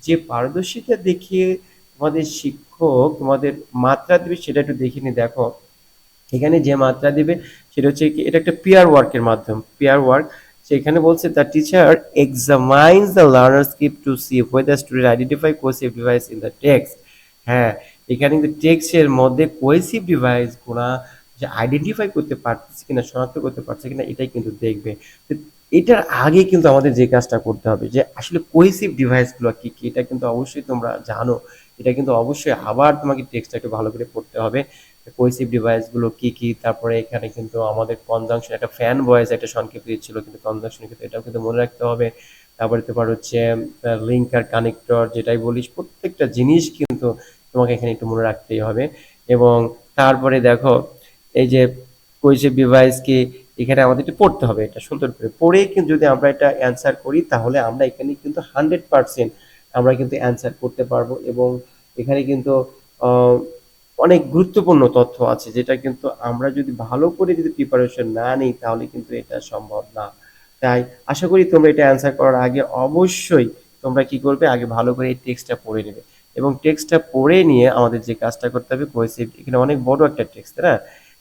যে পারদর্শিতা দেখিয়ে তোমাদের শিক্ষক তোমাদের মাত্রা দিবে সেটা একটু দেখে নি। দেখো এখানে যে মাত্রা দিবে সেটা হচ্ছে কি, এটা একটা পেয়ার ওয়ার্কের মাধ্যম, পেয়ার ওয়ার্ক। সেখানে বলছে the teacher examines the learner script to see whether student identify cohesive device in the text. হ্যাঁ, এখানে কিন্তু টেক্সটের মধ্যে কোহেসিভ ডিভাইস গুলা যে আইডেন্টিফাই করতে পারতেছে কিনা, শনাক্ত করতে পারছে কিনা, এটাই কিন্তু দেখবে। তো এটার আগে কিন্তু আমাদের যে কাজটা করতে হবে যে আসলে কোহেসিভ ডিভাইসগুলো কি কি, এটা কিন্তু অবশ্যই তোমরা জানো, এটা কিন্তু অবশ্যই আবার তোমাকে টেক্সটটা একটু ভালো করে পড়তে হবে, কোহেসিভ ডিভাইসগুলো কি কি। তারপরে এখানে কিন্তু আমাদের কনজাংশন, একটা ফ্যান ভয়েস একটা সংক্ষেপ দিয়েছিল কিন্তু কনজাংশনের ক্ষেত্রে এটাও কিন্তু মনে রাখতে হবে। তারপরে তোমার হচ্ছে লিঙ্ক আর কানেক্টর, যেটাই বলিস প্রত্যেকটা জিনিস কিন্তু তোমাকে এখানে একটু মনে রাখতেই হবে। এবং তারপরে দেখো এই যে কোহেসিভ ডিভাইস কি, এখানে আমাদের একটু পড়তে হবে, এটা সুন্দর করে পড়ে কিন্তু যদি আমরা এটা অ্যান্সার করি তাহলে আমরা এখানে কিন্তু 100% আমরা কিন্তু অ্যান্সার করতে পারবো। এবং এখানে কিন্তু অনেক গুরুত্বপূর্ণ তথ্য আছে, যেটা কিন্তু আমরা যদি ভালো করে যদি প্রিপারেশন না নিই তাহলে কিন্তু এটা সম্ভব না। তাই আশা করি তোমরা এটা অ্যান্সার করার আগে অবশ্যই তোমরা কি করবে, আগে ভালো করে এই টেক্সটটা পড়ে নেবে এবং টেক্সটটা পড়ে নিয়ে আমাদের যে কাজটা করতে হবে কোহেসিভ, এখানে অনেক বড় একটা টেক্সট, তাই না?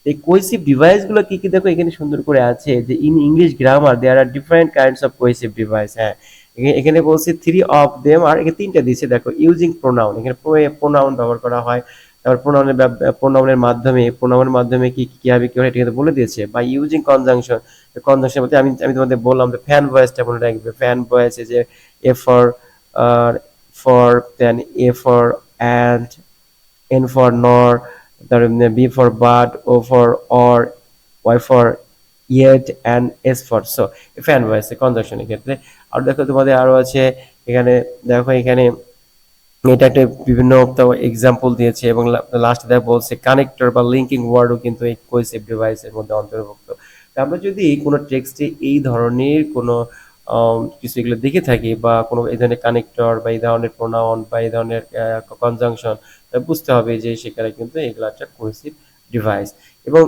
এই কোহেসিভ ডিভাইসগুলো কি কি দেখো এখানে সুন্দর করে আছে, যে in English grammar there are different kinds of cohesive device. হ্যাঁ, এখানে বলছে থ্রি অফ দেম, আর এখানে তিনটা দিয়েছে দেখো। ইউজিং প্রোনাউন, এখানে প্রোনাউন ব্যবহার করা হয়। তারপর প্রোনাউনের মাধ্যমে কি কিভাবে কি হয় এটা কিন্তু বলে দিয়েছে। বা ইউজিং কনজাংশন, কনজাংশন বলতে আমি আমি তোমাদের বললাম যে ফ্যান ভয়েসটা মনে রাখবে। ফ্যান ভয়েস যে A for for then A for and, N for nor, তারপরে B for but, O for or, Y for yet and S for so. FANBOYS কনজাংশনের ক্ষেত্রে। আর দেখো তোমাদের আরো আছে এখানে, দেখো এখানে এটা একটা বিভিন্ন এক্সাম্পল দিয়েছে এবং লাস্ট দেখো বলছে কানেক্টর বা লিঙ্কিং ওয়ার্ডও কিন্তু এই কোহেসিভ ডিভাইসের মধ্যে অন্তর্ভুক্ত। তা আমরা যদি কোনো টেক্সটে এই ধরনের কোনো কিছু এগুলো দেখে থাকি, বা কোনো এই ধরনের কানেক্টর বা এই ধরনের প্রোনাউন বা এই ধরনের কনজাংশন, বুঝতে হবে যে সেখানে কিন্তু এগুলো একটা কোহেসিভ ডিভাইস। এবং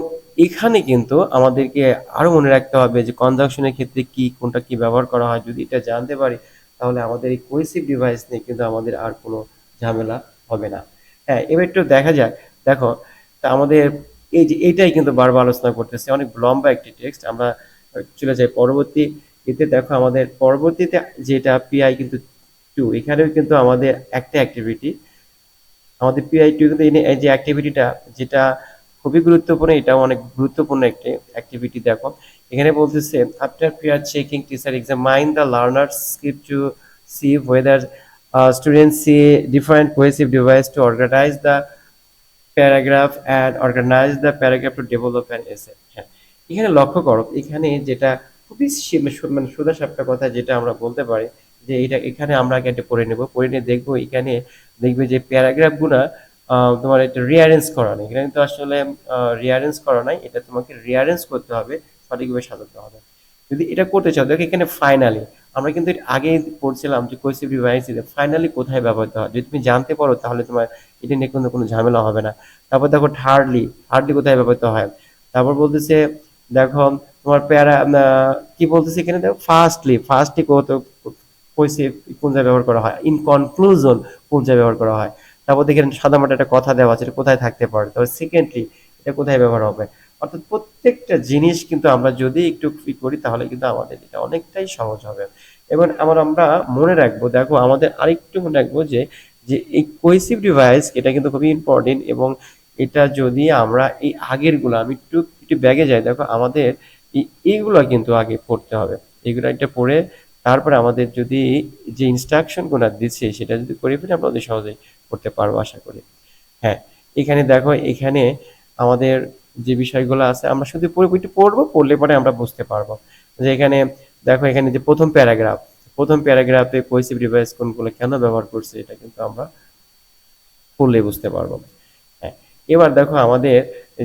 এখানে কিন্তু আমাদেরকে আরো মনে রাখতে হবে যে কনজাংশনের ক্ষেত্রে কি কোনটা কি ব্যবহার করা হয়। যদি এটা জানতে পারি তাহলে আমাদের এই কোহেসিভ ডিভাইস নিয়ে কিন্তু আমাদের আর কোনো ঝামেলা হবে না। হ্যাঁ, এবার একটু দেখা যাক। দেখো, তা আমাদের এই যে এটাই কিন্তু বারবার আলোচনা করতেছে, অনেক লম্বা একটি টেক্সট। আমরা চলে যাই পরবর্তী এতে। দেখো আমাদের পরবর্তীতে যেটা পিআই কিন্তু টু, এখানেও কিন্তু আমাদের একটা অ্যাক্টিভিটি, আমাদের পিআই টু কিন্তু এই যে অ্যাক্টিভিটিটা যেটা খুবই গুরুত্বপূর্ণ, এটাও অনেক গুরুত্বপূর্ণ একটি অ্যাক্টিভিটি। দেখো এখানে বলতেছে after peer checking teacher examine the learners script to see whether students see different cohesive device to organise the paragraph and organise the paragraph to develop an essay. হ্যাঁ, এখানে লক্ষ্য করো, এখানে যেটা খুবই মানে সোজা সাপটা কথা যেটা আমরা বলতে পারি, যে এটা এখানে আমরা আগে একটা পড়ে নেব, পড়ে নিয়ে দেখবো এখানে দেখবে যে প্যারাগ্রাফ গুলা তোমার এটা রিঅ্যারেঞ্জ করা নেই। এখানে কিন্তু আসলে রিঅ্যারেঞ্জ করা নাই, এটা তোমাকে রিঅ্যারেঞ্জ করতে হবে, সঠিকভাবে সাজাতে হবে। যদি এটা করতে চাও দেখো এখানে ফাইনালি, আমরা কিন্তু এর আগে পড়ছিলাম যে কোহেসিভ ডিভাইস ফাইনালি কোথায় ব্যবহৃত হয়। যদি তুমি জানতে পারো তাহলে তোমার এটা নিয়ে কিন্তু কোনো ঝামেলা হবে না। তারপর দেখো থার্ডলি, থার্ডলি কোথায় ব্যবহৃত হয়। তারপর বলতেছে দেখো তোমার প্যারা কি বলতেছে এখানে, দেখো ফার্স্টলি, ফার্স্টলি কত কোহেসিভ কোন জায়গায় ব্যবহার করা হয়, ইন কনক্লুজন কোন জায়গায় ব্যবহার করা হয়। তারপর দেখেন সাদামাটা একটা কথা দেওয়া আছে, এটা কোথায় থাকতে পারে। তবে সেকেন্ডলি এটা কোথায় ব্যবহার হবে। অর্থাৎ প্রত্যেকটা জিনিস কিন্তু আমরা যদি একটু করি তাহলে কিন্তু আমাদের এটা অনেকটাই সহজ হবে। এবং আমরা মনে রাখবো, দেখো আমাদের আরেকটু মনে রাখবো যে যে এই কোহেসিভ ডিভাইস এটা কিন্তু খুবই ইম্পর্টেন্ট। এবং এটা যদি আমরা এই আগের গুলো, আমি একটু একটু ব্যাগে যাই, দেখো আমাদের এইগুলো কিন্তু আগে পড়তে হবে। এগুলো একটা পড়ে তারপরে আমাদের যদি যে ইনস্ট্রাকশন গুলো দিচ্ছে সেটা যদি করে ফেলি আমরা অতি সহজেই করতে পারবো আশা করি। হ্যাঁ, এখানে দেখো এখানে আমাদের যে বিষয়গুলো আছে আমরা শুধু একটু পড়বো, পড়লে পরে আমরা বুঝতে পারবো যে এখানে দেখো এখানে যে প্রথম প্যারাগ্রাফ, প্রথম প্যারাগ্রাফে কোহেসিভ ডিভাইস কোনগুলো কেন ব্যবহার করছে এটা কিন্তু আমরা পড়লে বুঝতে পারবো। হ্যাঁ, এবার দেখো আমাদের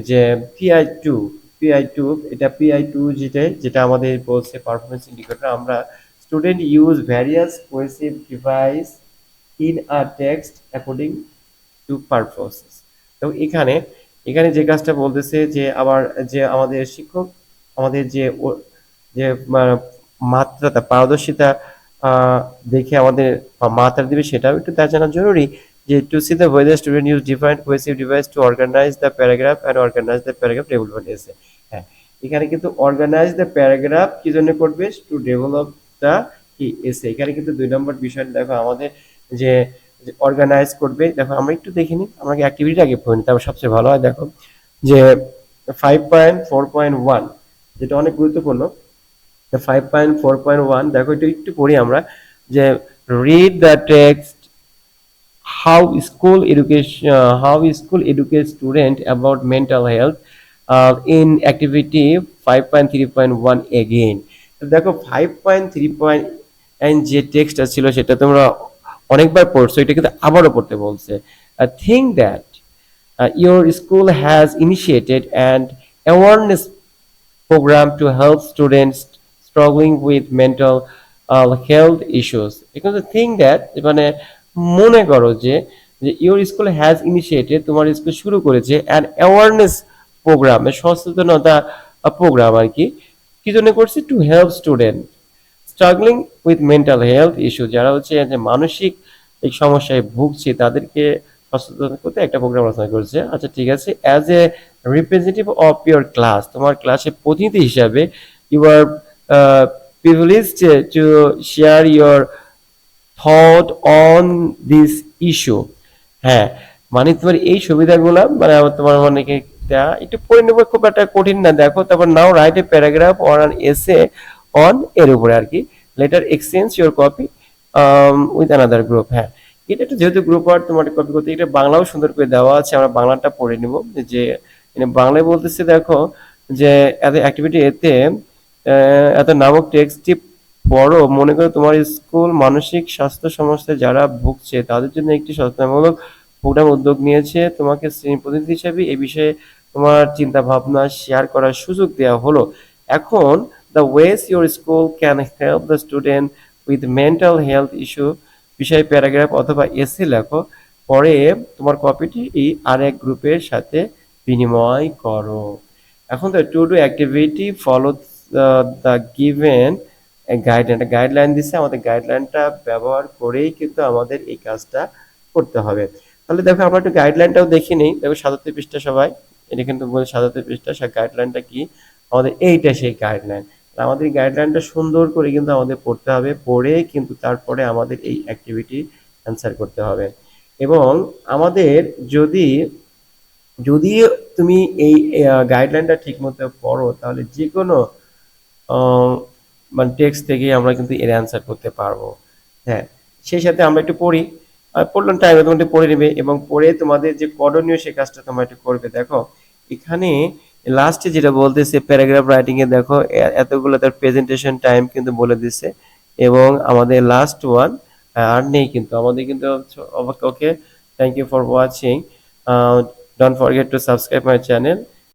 যে পিআই টু, পিআই টু, এটা পিআই টু যেটা যেটা আমাদের বলছে পারফরমেন্স ইন্ডিকেটর। আমরা student use various cohesive device in a text according to purposes. তো এখানে এখানে যে কাজটা বলতেছে যে আবার যে আমাদের শিক্ষক আমাদের যে যে মাত্রাটা পারদর্শিতা দেখে আমাদের মাত্রা দিবে সেটাও একটু তা জানা জরুরি। যে to see the whether student use different cohesive device to organise the paragraph and organise the paragraph development essay. হ্যাঁ, এখানে কিন্তু অর্গানাইজ দ্য প্যারাগ্রাফ কি জন্য করবে, টু ডেভেলপ দ্য কি এসে। এখানে কিন্তু 2 নম্বর বিষয়টা দেখো আমাদের যে অর্গানাইজ করবে। দেখো আমরা একটু দেখে নিই, আমাকে অ্যাক্টিভিটি আগে পড়ে নিতে হবে সবচেয়ে ভালো হয়। দেখো যে 5.4.1 যেটা অনেক গুরুত্বপূর্ণ, 5.4.1 দেখো এটা একটু পড়ি আমরা। যে read the text how school educates student about mental health in activity 5.3.1 again। তো দেখো 5.3. যে টেক্সটটা ছিল সেটা তোমরা অনেকবার পড়ছো, এটা কিন্তু আবারও পড়তে বলছে। think that your school has initiated an awareness program to help students struggling with mental health issues। এখানে think that মানে মনে করো যে যে ইওর স্কুল হ্যাজ ইনিশিয়েটেড, তোমার স্কুল শুরু করেছে অ্যান অ্যাওয়ারনেস প্রোগ্রাম, সচেতনতা প্রোগ্রাম আর কি। কি জন্য করছে? To help student struggling with mental health issue, যারা হচ্ছে যে মানসিক এই সমস্যায় ভুগছে তাদেরকে সচেতন করতে একটা প্রোগ্রাম রচনা করেছে। আচ্ছা ঠিক আছে, as a representative of your class, তোমার ক্লাসের প্রতিনিধি হিসাবে you are privileged to share your thought on this issue. হ্যাঁ, মানে তোমার এই সুবিধাগুলো মানে তোমার মানে কি দেয়া একটু পড়ে নেবো, খুব একটা কঠিন না। দেখো তারপর now write a paragraph or an essay on, এর উপরে আর কি। Later exchange your copy with another group. হ্যাঁ, এটা একটু যেহেতু গ্রুপ ওয়ার্ড তোমার কপি করতে, এটা বাংলাও সুন্দর করে দেওয়া আছে, আমরা বাংলাটা পড়ে নিব। যে বাংলায় বলতেছে দেখো যে এত অ্যাক্টিভিটি এতে এত নামক টেক্সটটি পড়ো, মনে করো তোমার স্কুল মানসিক স্বাস্থ্য সমস্যায় যারা ভুগছে তাদের জন্য একটি সচেতনমূলক প্রোগ্রাম উদ্যোগ নিয়েছে। তোমাকে শ্রেণী প্রতিনিধি হিসেবে এই বিষয়ে তোমার চিন্তা ভাবনা শেয়ার করার সুযোগ দেওয়া হলো। এখন the OS your school can help the student with mental health issue বিষয়ে প্যারাগ্রাফ অথবা এসে লেখো, পরে তোমার কপিটি এই আরেক গ্রুপের সাথে বিনিময় করো। এখন তো to do activity follow the given guideline, guideline দিচ্ছে, আমাদের গাইডলাইনটা ব্যবহার করেই কিন্তু আমাদের এই কাজটা করতে হবে। তাহলে দেখো আমরা একটু গাইডলাইনটাও দেখে নিই। দেখো ৭৭ পৃষ্ঠা সবাই, এটা কিন্তু বলে ৭৭ পৃষ্ঠা। গাইডলাইনটা কি? আমাদের এইটা সেই গাইডলাইন। আমাদের এই গাইডলাইনটা সুন্দর করে কিন্তু আমাদের পড়তে হবে, পড়ে কিন্তু তারপরে আমাদের এই অ্যাক্টিভিটি অ্যান্সার করতে হবে। এবং আমাদের যদি যদি তুমি এই গাইডলাইনটা ঠিক মতো পড়ো তাহলে যে কোনো আহ, মানে টেক্সট থেকে আমরা কিন্তু এর অ্যান্সার করতে পারবো। হ্যাঁ, সেই সাথে আমরা একটু পড়ি, আর পড়লাম টাইমে তোমার একটু পড়ে নেবে এবং পড়ে তোমাদের যে করণীয় সে কাজটা তোমরা একটু করবে। দেখো এখানে লাস্টে যেটা বলতেছে প্যারাগ্রাফ রাইটিং এ, দেখো এতগুলো তার প্রেজেন্টেশন টাইম কিন্তু বলে দিচ্ছে। এবং আমাদের লাস্ট ওয়ান আর নেই কিন্তু, আমাদের কিন্তু okay, thank you for watching, don't forget to subscribe my channel.